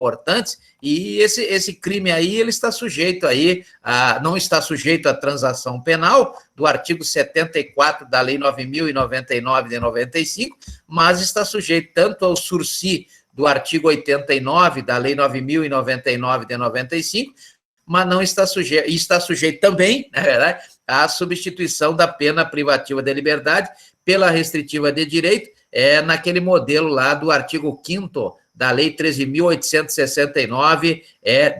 importantes, e esse crime aí, ele está sujeito aí, não está sujeito à transação penal do artigo 74 da Lei 9.099 de 95, mas está sujeito tanto ao sursi do artigo 89 da Lei 9.099 de 95, mas não está sujeito, e está sujeito também, na verdade, à substituição da pena privativa de liberdade pela restritiva de direito, naquele modelo lá do artigo 5º da Lei 13.869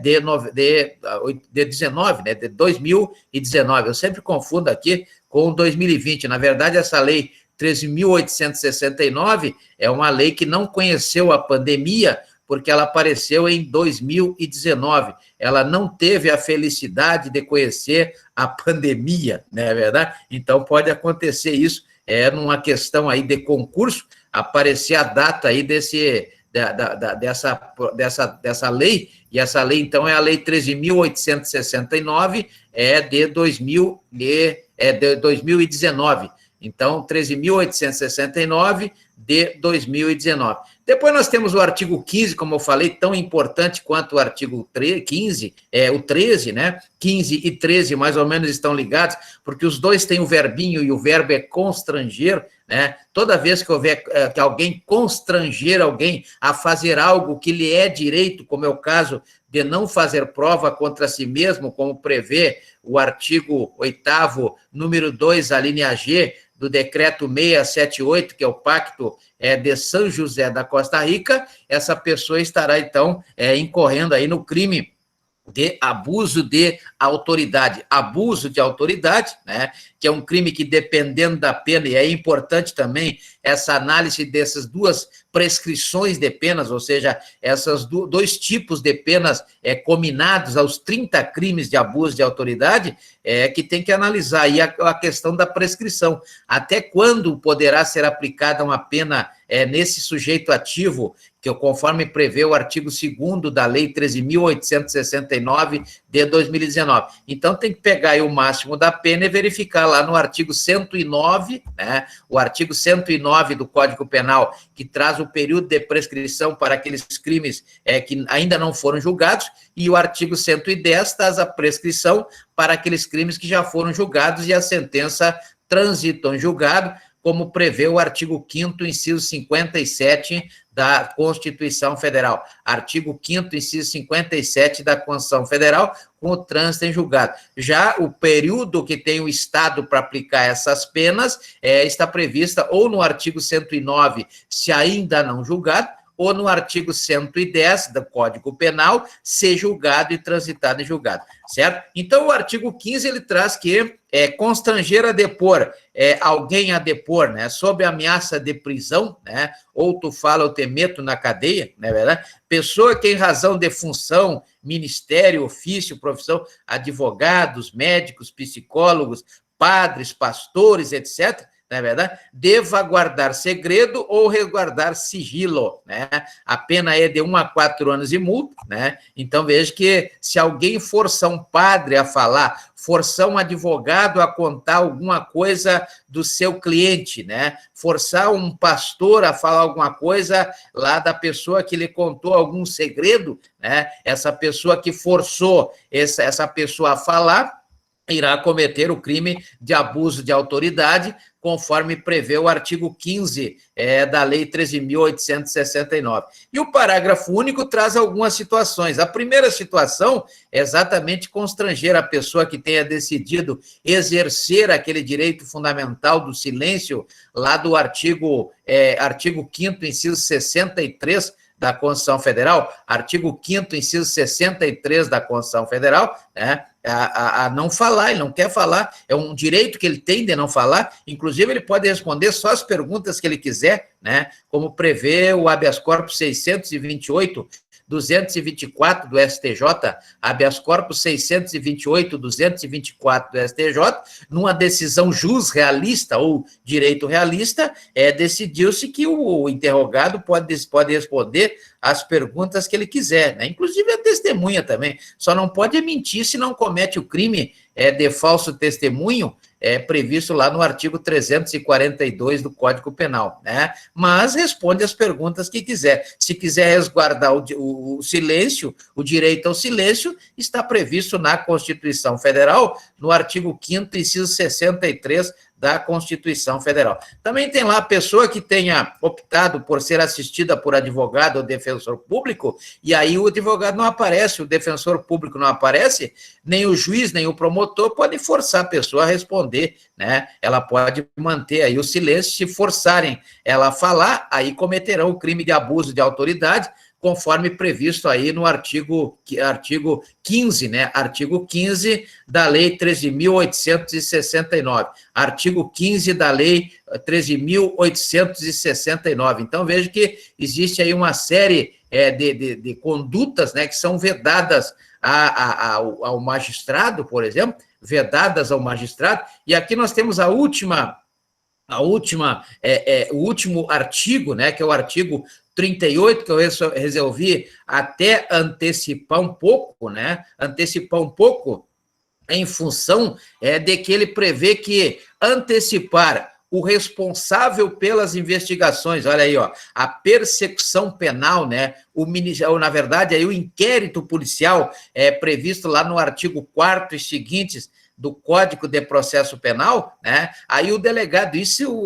de 19, né, de 2019. Eu sempre confundo aqui com 2020. Na verdade, essa Lei 13.869 é uma lei que não conheceu a pandemia, porque ela apareceu em 2019. Ela não teve a felicidade de conhecer a pandemia, não é verdade? Então, pode acontecer isso, numa questão aí de concurso, aparecer a data aí dessa lei, e essa lei, então, é a Lei 13.869, de 2019. Então, 13.869 de 2019. Depois nós temos o artigo 15, como eu falei, tão importante quanto o artigo 15, o 13, né? 15 e 13 mais ou menos estão ligados, porque os dois têm o verbinho e o verbo é constranger, né? Toda vez que houver que alguém constranger alguém a fazer algo que lhe é direito, como é o caso de não fazer prova contra si mesmo, como prevê o artigo 8º, número 2, a linha G, do decreto 678, que é o Pacto de São José da Costa Rica, essa pessoa estará, então, incorrendo aí no crime de abuso de autoridade. Abuso de autoridade, né, que é um crime que, dependendo da pena, e é importante também essa análise dessas duas prescrições de penas, ou seja, esses dois tipos de penas combinados aos 30 crimes de abuso de autoridade, que tem que analisar aí a questão da prescrição. Até quando poderá ser aplicada uma pena nesse sujeito ativo, que conforme prevê o artigo 2º da Lei 13.869 de 2019. Então, tem que pegar aí o máximo da pena e verificar lá no artigo 109, né, o artigo 109 do Código Penal, que traz o período de prescrição para aqueles crimes que ainda não foram julgados, e o artigo 110 traz a prescrição para aqueles crimes que já foram julgados e a sentença transitou em julgado, como prevê o artigo 5º, inciso 57 da Constituição Federal. Artigo 5º, inciso 57 da Constituição Federal, com o trânsito em julgado. Já o período que tem o Estado para aplicar essas penas está prevista ou no artigo 109, se ainda não julgado, ou no artigo 110 do Código Penal, ser julgado e transitado em julgado, certo? Então, o artigo 15, ele traz que constranger a depor, alguém a depor, né, sob ameaça de prisão, né, ou tu fala, eu te meto na cadeia, não é verdade? Pessoa que, em razão de função, ministério, ofício, profissão, advogados, médicos, psicólogos, padres, pastores, etc., não é verdade? Deva guardar segredo ou resguardar sigilo, né? A pena é de 1 a 4 anos de multa, né? Então, veja que se alguém forçar um padre a falar, forçar um advogado a contar alguma coisa do seu cliente, né? Forçar um pastor a falar alguma coisa lá da pessoa que lhe contou algum segredo, né? Essa pessoa que forçou essa pessoa a falar irá cometer o crime de abuso de autoridade, conforme prevê o artigo 15 da Lei 13.869. E o parágrafo único traz algumas situações. A primeira situação é exatamente constranger a pessoa que tenha decidido exercer aquele direito fundamental do silêncio, lá do artigo 5º, inciso 63, da Constituição Federal, artigo 5º, inciso 63 da Constituição Federal, né, a não falar, ele não quer falar, é um direito que ele tem de não falar, inclusive ele pode responder só as perguntas que ele quiser, né, como prevê o habeas corpus 628, 224 do STJ, habeas corpus 628, 224 do STJ, numa decisão jus realista ou direito realista, decidiu-se que o interrogado pode responder as perguntas que ele quiser, né? Inclusive a testemunha também, só não pode mentir se não comete o crime de falso testemunho, previsto lá no artigo 342 do Código Penal, né? Mas responde as perguntas que quiser. Se quiser resguardar o silêncio, o direito ao silêncio, está previsto na Constituição Federal, no artigo 5º, inciso 63 da Constituição Federal. Também tem lá a pessoa que tenha optado por ser assistida por advogado ou defensor público, e aí o advogado não aparece, o defensor público não aparece, nem o juiz, nem o promotor pode forçar a pessoa a responder, né? Ela pode manter aí o silêncio, se forçarem ela a falar, aí cometerão o crime de abuso de autoridade, conforme previsto aí no artigo 15, né? Artigo 15 da Lei 13.869. Artigo 15 da Lei 13.869. Então, veja que existe aí uma série de condutas, né, que são vedadas ao magistrado, por exemplo, vedadas ao magistrado, e aqui nós temos o último artigo, né, que é o artigo 38, que eu resolvi até antecipar um pouco, né? Antecipar um pouco em função de que ele prevê que antecipar o responsável pelas investigações, olha aí, ó, a persecução penal, né? Na verdade, aí o inquérito policial previsto lá no artigo 4º e seguintes do Código de Processo Penal, né? Aí o delegado, isso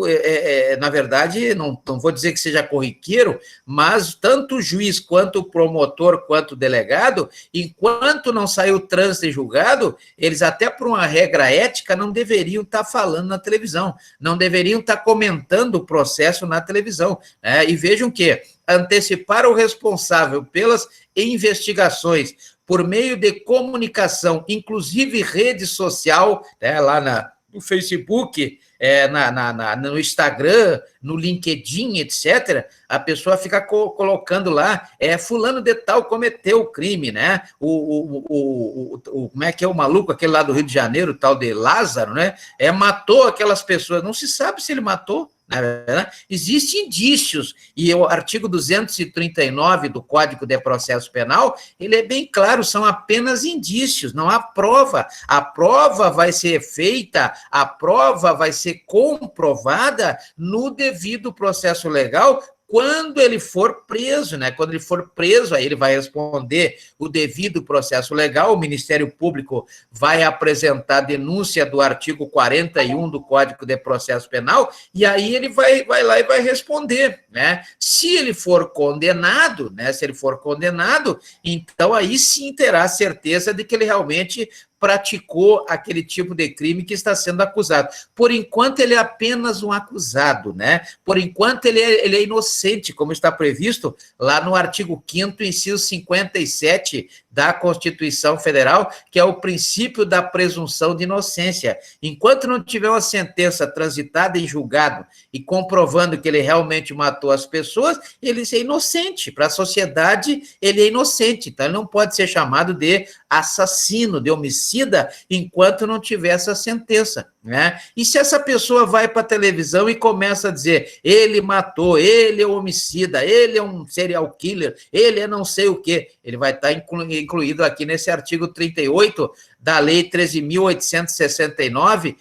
na verdade, não vou dizer que seja corriqueiro, mas tanto o juiz, quanto o promotor, quanto o delegado, enquanto não saiu o trânsito em julgado, eles até por uma regra ética não deveriam estar falando na televisão, não deveriam estar comentando o processo na televisão, né? E vejam que antecipar o responsável pelas investigações por meio de comunicação, inclusive rede social, né, lá no Facebook, no Instagram, no LinkedIn, etc., a pessoa fica colocando lá, fulano de tal cometeu o crime, né? Como é que é o maluco, aquele lá do Rio de Janeiro, tal de Lázaro, né? Matou aquelas pessoas, não se sabe se ele matou. Existem indícios, e o artigo 239 do Código de Processo Penal, ele é bem claro, são apenas indícios, não há prova. A prova vai ser feita, a prova vai ser comprovada no devido processo legal, quando ele for preso, né? Quando ele for preso, aí ele vai responder o devido processo legal, o Ministério Público vai apresentar a denúncia do artigo 41 do Código de Processo Penal, e aí ele vai lá e vai responder, né? Se ele for condenado, né? Se ele for condenado, então aí sim terá certeza de que ele realmente praticou aquele tipo de crime que está sendo acusado. Por enquanto, ele é apenas um acusado, né? Por enquanto, ele é inocente, como está previsto lá no artigo 5º, inciso 57 da Constituição Federal, que é o princípio da presunção de inocência. Enquanto não tiver uma sentença transitada em julgado e comprovando que ele realmente matou as pessoas, ele é inocente. Para a sociedade, ele é inocente. Então, ele não pode ser chamado de assassino, de homicida, enquanto não tiver essa sentença, né? E se essa pessoa vai para a televisão e começa a dizer, ele matou, ele é um homicida, ele é um serial killer, ele é não sei o quê, ele vai estar incluído aqui nesse artigo 38 da Lei 13.869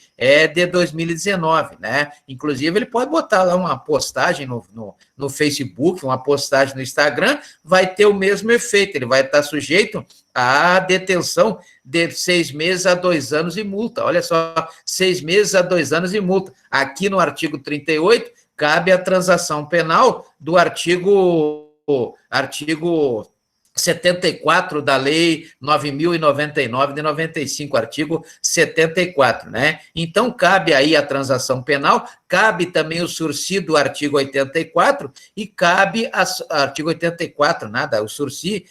de 2019, né? Inclusive, ele pode botar lá uma postagem no Facebook, uma postagem no Instagram, vai ter o mesmo efeito, ele vai estar sujeito à detenção de 6 meses a 2 anos e multa. Olha só, 6 meses a 2 anos e multa. Aqui no artigo 38, cabe a transação penal do artigo 74 da Lei 9.099 de 95, artigo 74, né? Então, cabe aí a transação penal, cabe também o sursi do artigo 84 e cabe artigo 84, nada, o sursi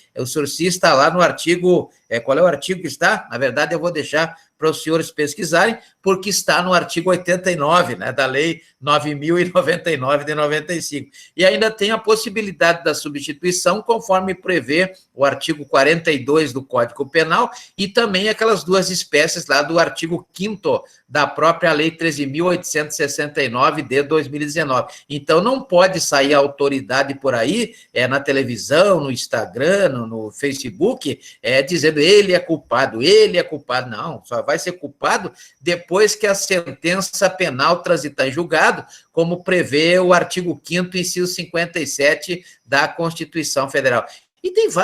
está lá no artigo, qual é o artigo que está? Na verdade, eu vou deixar para os senhores pesquisarem, porque está no artigo 89, né, da Lei 9.099 de 95. E ainda tem a possibilidade da substituição, conforme prevê o artigo 42 do Código Penal, e também aquelas duas espécies lá do artigo 5º da própria Lei 13.869 de 2019. Então, não pode sair a autoridade por aí, na televisão, no Instagram, no Facebook, dizendo ele é culpado, não, só vai ser culpado depois que a sentença penal transitar em julgado, como prevê o artigo 5º, inciso 57 da Constituição Federal. E tem